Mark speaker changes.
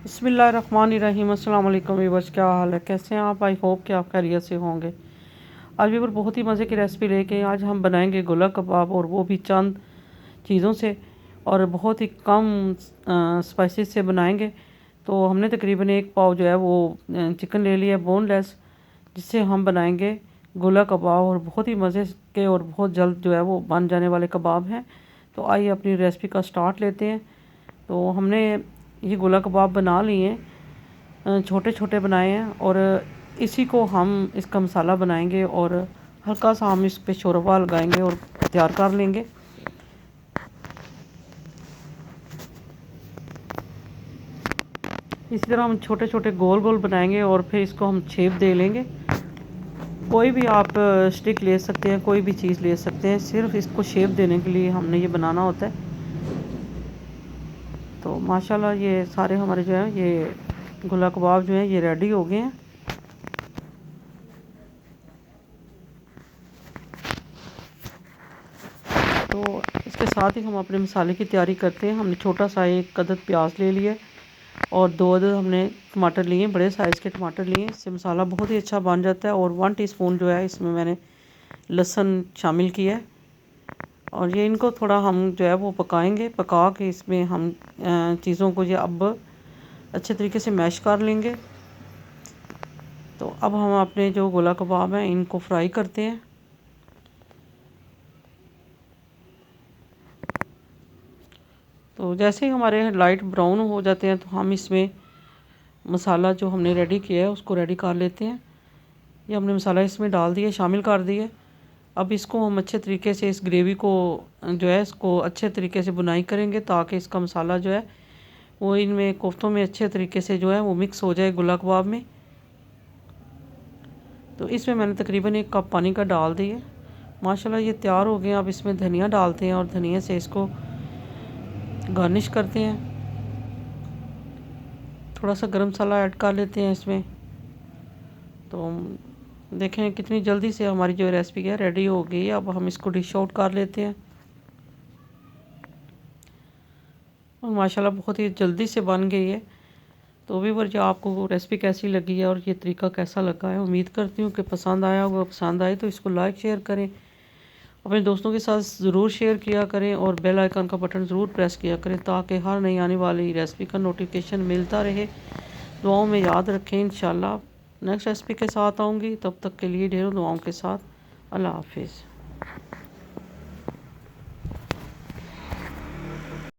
Speaker 1: बिस्मिल्लाहिर्रहमानिर्रहीम। अस्सलाम वालेकुम व्यूअर्स, क्या हाल है, कैसे हैं आप? आई होप कि आप खैरियत से होंगे। आज व्यूअर बहुत ही मज़े की रेसिपी लेके आज हम बनाएंगे गोला कबाब, और वो भी चंद चीज़ों से और बहुत ही कम स्पाइसेस से बनाएंगे। तो हमने तकरीबन एक पाव जो है वो चिकन ले लिया बोनलेस, जिससे हम बनाएंगे गोला कबाब। और बहुत ही मज़े के और बहुत जल्द जो है वो बन जाने वाले कबाब हैं। तो आइए अपनी रेसिपी का स्टार्ट लेते हैं। तो हमने ये गोला कबाब बना लिए हैं, छोटे छोटे बनाए हैं, और इसी को हम इसका मसाला बनाएंगे और हल्का सा हम इस पे शोरबा लगाएंगे और तैयार कर लेंगे। इसी तरह हम छोटे छोटे गोल गोल बनाएंगे और फिर इसको हम शेप दे लेंगे। कोई भी आप स्टिक ले सकते हैं, कोई भी चीज़ ले सकते हैं, सिर्फ इसको शेप देने के लिए हमने ये बनाना होता है। तो माशाल्लाह ये सारे हमारे जो है ये गोला कबाब जो है ये रेडी हो गए हैं। तो इसके साथ ही हम अपने मसाले की तैयारी करते हैं। हमने छोटा सा एक अदद प्याज ले लिया और 2 अदद हमने टमाटर लिए, बड़े साइज़ के टमाटर लिए। इससे मसाला बहुत ही अच्छा बन जाता है। और 1 टीस्पून जो है इसमें मैंने लहसुन शामिल किया है। और ये इनको थोड़ा हम जो है वो पकाएंगे, पका के इसमें हम चीज़ों को ये अब अच्छे तरीके से मैश कर लेंगे। तो अब हम अपने जो गोला कबाब हैं इनको फ्राई करते हैं। तो जैसे ही हमारे लाइट ब्राउन हो जाते हैं तो हम इसमें मसाला जो हमने रेडी किया है उसको रेडी कर लेते हैं। ये हमने मसाला इसमें डाल दिया, शामिल कर दिए। अब इसको हम अच्छे तरीके से इस ग्रेवी को जो है इसको अच्छे तरीके से बुनाई करेंगे, ताकि इसका मसाला जो है वो इनमें कोफ्तों में अच्छे तरीके से जो है वो मिक्स हो जाए गोला कबाब में। तो इसमें मैंने तकरीबन 1 कप पानी का डाल दिया। माशाल्लाह ये तैयार हो गए। अब इसमें धनिया डालते हैं और धनिया से इसको गार्निश करते हैं। थोड़ा सा गरम मसाला ऐड कर लेते हैं इसमें। तो देखें कितनी जल्दी से हमारी जो रेसिपी है रेडी हो गई है। अब हम इसको डिश आउट कर लेते हैं। और माशाल्लाह बहुत ही जल्दी से बन गई है। तो व्यूअर, जो आपको रेसिपी कैसी लगी है और ये तरीका कैसा लगा है, उम्मीद करती हूँ कि पसंद आया होगा। पसंद आए तो इसको लाइक शेयर करें, अपने दोस्तों के साथ ज़रूर शेयर किया करें, और बेल आइकन का बटन ज़रूर प्रेस किया करें, ताकि हर नई आने वाली रेसिपी का नोटिफिकेशन मिलता रहे। दुआओं में याद रखें। इंशाल्लाह नेक्स्ट रेसिपी के साथ आऊँगी, तब तक के लिए ढेरों दुआओं के साथ। अल्लाह हाफिज़।